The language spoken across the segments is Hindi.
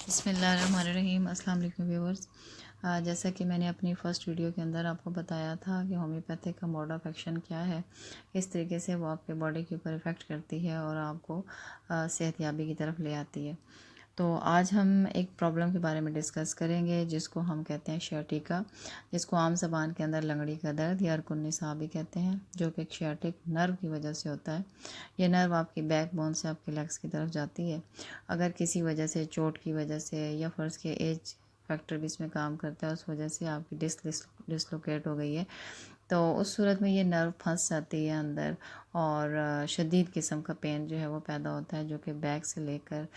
बिस्मिल्लाहिर्रहमानिर्रहीम। अस्सलाम वालेकुम व्यूअर्स। जैसा कि मैंने अपनी फ़र्स्ट वीडियो के अंदर आपको बताया था कि होम्योपैथिक का मोड ऑफ एक्शन क्या है, किस तरीके से वो आपके बॉडी के ऊपर इफ़ेक्ट करती है और आपको सेहतयाबी की तरफ ले आती है। तो आज हम एक प्रॉब्लम के बारे में डिस्कस करेंगे जिसको हम कहते हैं शियाटिका, जिसको आम ज़बान के अंदर लंगड़ी का दर्द या अरकुन निसा भी कहते हैं, जो कि एक शियाटिक नर्व की वजह से होता है। ये नर्व आपकी बैक बोन से आपके लेग्स की तरफ जाती है। अगर किसी वजह से, चोट की वजह से या फ़र्ज़ के एज फैक्टर भी इसमें काम करता है, उस वजह से आपकी डिसलोकेट हो गई है, तो उस सूरत में ये नर्व फंस जाती है अंदर और शदीद किस्म का पेन जो है वो पैदा होता है, जो कि बैक से लेकर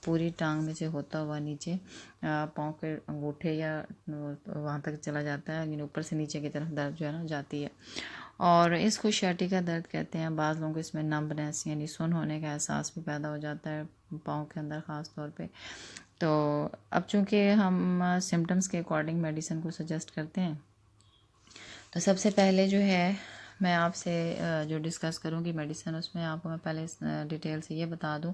पूरी टांग में से होता हुआ नीचे पाँव के अंगूठे या वहाँ तक चला जाता है, यानी ऊपर से नीचे की तरफ दर्द जो है ना जाती है। और इसको शियाटिका दर्द कहते हैं। बाज़ लोगों को इसमें नंबनेस यानी सुन होने का एहसास भी पैदा हो जाता है पाँव के अंदर ख़ास तौर पे। तो अब चूँकि हम सिम्टम्स के अकॉर्डिंग मेडिसिन को सजेस्ट करते हैं, तो सबसे पहले जो है मैं आपसे जो डिस्कस करूँगी मेडिसिन, उसमें आपको मैं पहले डिटेल से ये बता दूँ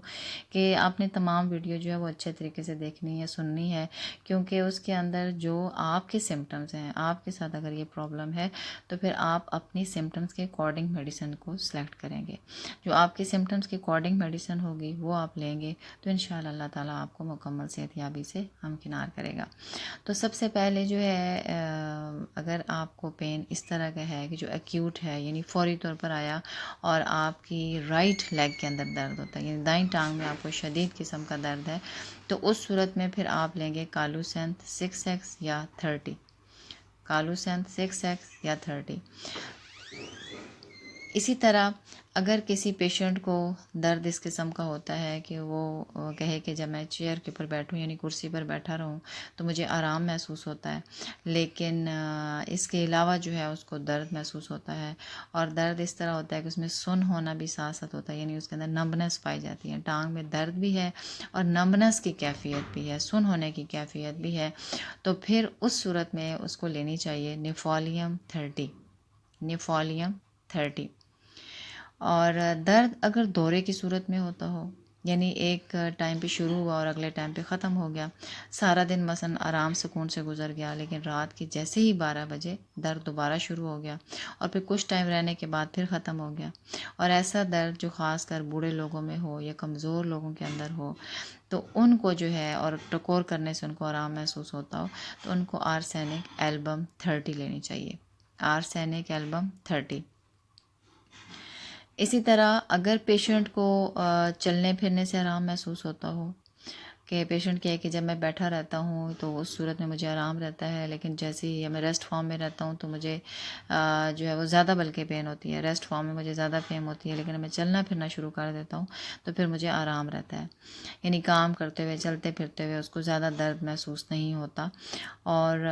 कि आपने तमाम वीडियो जो है वो अच्छे तरीके से देखनी है, सुननी है, क्योंकि उसके अंदर जो आपके सिम्टम्स हैं, आपके साथ अगर ये प्रॉब्लम है तो फिर आप अपनी सिम्टम्स के अकॉर्डिंग मेडिसिन को सिलेक्ट करेंगे। जो आपके सिम्टम्स के अकॉर्डिंग मेडिसिन होगी वो आप लेंगे तो इंशाअल्लाह अल्लाह ताला आपको मुकम्मल सेहतयाबी से हमकिनार करेगा। तो सबसे पहले जो है अगर आपको पेन इस तरह का है कि जो एक्यूट है, यानी फ़ौरी तौर पर आया और आपकी राइट लेग के अंदर दर्द होता है, यानी दाईं टांग में आपको शदीद किस्म का दर्द है, तो उस सूरत में फिर आप लेंगे कालूसेंथ 6x या 30। कालूसेंथ 6x या 30। इसी तरह अगर किसी पेशेंट को दर्द इस किस्म का होता है कि वो कहे कि जब मैं चेयर के ऊपर बैठूं यानी कुर्सी पर बैठा रहूं तो मुझे आराम महसूस होता है, लेकिन इसके अलावा जो है उसको दर्द महसूस होता है, और दर्द इस तरह होता है कि उसमें सुन होना भी साथ साथ होता है, यानी उसके अंदर नंबनेस पाई जाती है। टांग में दर्द भी है और नंबनेस की कैफियत भी है, सुन होने की कैफियत भी है। तो फिर उस सूरत में उसको लेनी चाहिए नेफोलियम 30। नेफोलियम 30। और दर्द अगर दौरे की सूरत में होता हो, यानी एक टाइम पे शुरू हुआ और अगले टाइम पे ख़त्म हो गया, सारा दिन मसलन आराम सुकून से गुजर गया, लेकिन रात के जैसे ही 12 बजे दर्द दोबारा शुरू हो गया और फिर कुछ टाइम रहने के बाद फिर ख़त्म हो गया, और ऐसा दर्द जो ख़ास कर बूढ़े लोगों में हो या कमज़ोर लोगों के अंदर हो, तो उनको जो है, और टकोर करने से उनको आराम महसूस होता हो, तो उनको आर्सेनिक एल्बम 30 लेनी चाहिए। Arsenic album 30। इसी तरह अगर पेशेंट को चलने फिरने से आराम महसूस होता हो, कि पेशेंट कहे कि जब मैं बैठा रहता हूँ तो उस सूरत में मुझे आराम रहता है, लेकिन जैसे ही मैं रेस्ट फॉर्म में रहता हूँ तो मुझे जो है वो ज़्यादा बल्कि पेन होती है। रेस्ट फॉर्म में मुझे ज़्यादा पेन होती है, लेकिन मैं चलना फिरना शुरू कर देता हूँ तो फिर मुझे आराम रहता है, यानी काम करते हुए, चलते फिरते हुए उसको ज़्यादा दर्द महसूस नहीं होता। और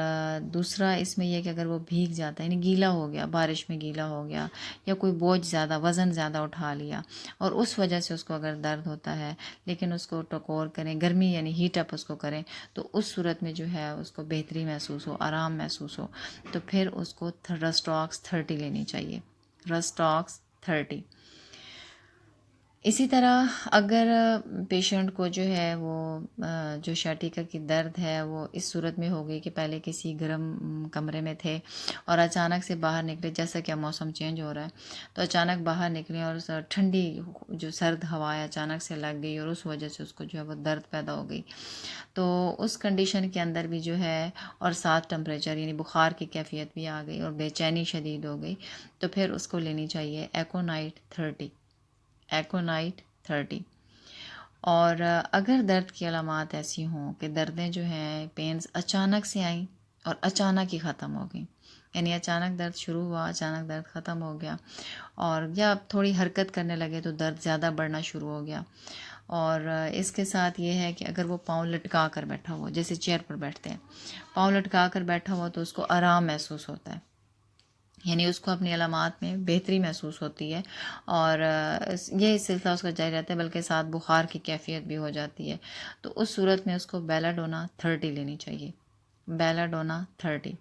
दूसरा इसमें यह कि अगर वो भीग जाता है, यानी गीला हो गया, बारिश में गीला हो गया, या कोई बोझ ज़्यादा, वज़न ज़्यादा उठा लिया और उस वजह से उसको अगर दर्द होता है, लेकिन उसको टकोर करें, गर्मी यानी हीट अप उसको करें, तो उस सूरत में जो है उसको बेहतरी महसूस हो, आराम महसूस हो, तो फिर उसको रस्टॉक्स 30 लेनी चाहिए। रस्टॉक्स 30। इसी तरह अगर पेशेंट को जो है वो जो शाटिका की दर्द है वो इस सूरत में हो गई कि पहले किसी गर्म कमरे में थे और अचानक से बाहर निकले, जैसा कि मौसम चेंज हो रहा है, तो अचानक बाहर निकले और ठंडी जो सर्द हवाएं अचानक से लग गई और उस वजह से उसको जो है वो दर्द पैदा हो गई, तो उस कंडीशन के अंदर भी जो है, और साथ टेम्परेचर यानी बुखार की कैफियत भी आ गई और बेचैनी शदीद हो गई, तो फिर उसको लेनी चाहिए एकोनाइट 30। एकोनाइट 30। और अगर दर्द की अलामात ऐसी हों कि दर्दें जो हैं, पेन्स अचानक से आई और अचानक ही ख़त्म हो गई, यानी अचानक दर्द शुरू हुआ, अचानक दर्द ख़त्म हो गया, और या थोड़ी हरकत करने लगे तो दर्द ज़्यादा बढ़ना शुरू हो गया, और इसके साथ ये है कि अगर वो पाँव लटका कर बैठा हुआ, जैसे चेयर पर बैठते हैं, पाँव लटका कर बैठा हुआ, तो उसको आराम महसूस होता है, यानी उसको अपनी अलामात में बेहतरी महसूस होती है, और ये सिलसिला उसका जारी रहता है, बल्कि साथ बुखार की कैफियत भी हो जाती है, तो उस सूरत में उसको बेलाडोना 30 लेनी चाहिए। बेलाडोना 30।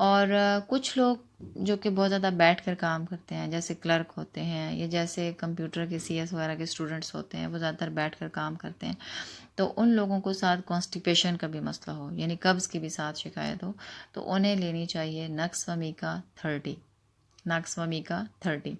और कुछ लोग जो कि बहुत ज़्यादा बैठ कर काम करते हैं, जैसे क्लर्क होते हैं या जैसे कंप्यूटर के CS वगैरह के स्टूडेंट्स होते हैं, वो ज़्यादातर बैठ कर काम करते हैं। तो उन लोगों को साथ कॉन्स्टिपेशन का भी मसला हो, यानी कब्ज़ की भी साथ शिकायत हो, तो उन्हें लेनी चाहिए नक्सवामिका 30। नक्सवामिका 30।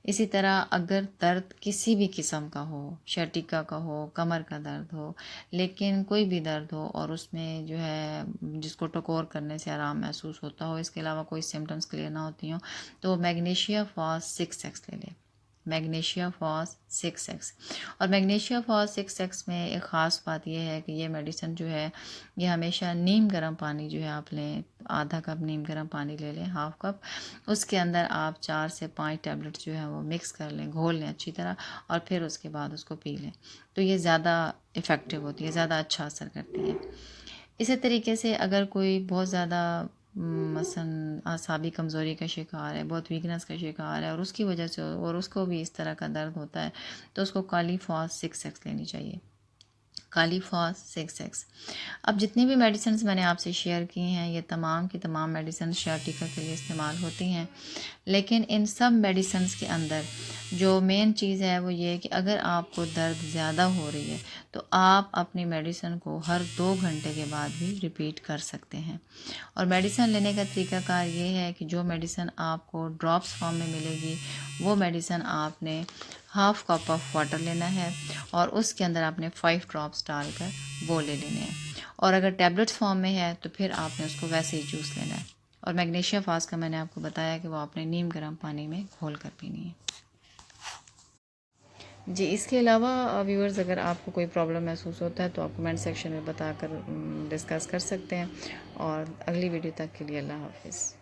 इसी तरह अगर दर्द किसी भी किस्म का हो, शर्टिका का हो, कमर का दर्द हो, लेकिन कोई भी दर्द हो और उसमें जो है जिसको टकोर करने से आराम महसूस होता हो, इसके अलावा कोई सिम्टम्स क्लियर ना होती हों, तो मैग्नीशिया फॉस 6x ले लें। Magnesia phos 6x। और मैग्नीशिया फॉस 6x में एक ख़ास बात यह है कि ये मेडिसिन जो है ये हमेशा नीम गर्म पानी जो है आप लें, आधा कप नीम गर्म पानी ले लें, हाफ कप। उसके अंदर आप 4 से 5 टैबलेट जो है वो मिक्स कर लें, घोल लें अच्छी तरह, और फिर उसके बाद उसको पी लें। तो ये ज़्यादा इफ़ेक्टिव होती है, ज़्यादा अच्छा असर करती है। इसी तरीके से अगर कोई बहुत ज़्यादा मसलन आसाबी कमज़ोरी का शिकार है, बहुत वीकनेस का शिकार है और उसकी वजह से और उसको भी इस तरह का दर्द होता है, तो उसको काली फॉस 6x लेनी चाहिए। Kali phos 6x। अब जितनी भी मेडिसिन मैंने आपसे शेयर की हैं, ये तमाम की तमाम मेडिसिन शर्टिका के लिए इस्तेमाल होती हैं, लेकिन इन सब मेडिसिन के अंदर जो मेन चीज़ है वो ये है कि अगर आपको दर्द ज़्यादा हो रही है तो आप अपनी मेडिसिन को हर 2 घंटे के बाद भी रिपीट कर सकते हैं। और मेडिसिन लेने का तरीकाकार ये है कि जो मेडिसिन आपको ड्रॉप्स फॉर्म में मिलेगी वो मेडिसिन आपने हाफ कप ऑफ वाटर लेना है और उसके अंदर आपने 5 ड्रॉप्स डालकर वो ले लेने हैं। और अगर टैबलेट्स फॉर्म में है तो फिर आपने उसको वैसे ही जूस लेना है। और मैग्नीशिया फास्ट का मैंने आपको बताया कि वो आपने नीम गर्म पानी में घोल कर पीनी है। जी, इसके अलावा व्यूअर्स अगर आपको कोई प्रॉब्लम महसूस होता है तो आप कमेंट सेक्शन में बताकर डिस्कस कर सकते हैं। और अगली वीडियो तक के लिए अल्लाह हाफ़िज़।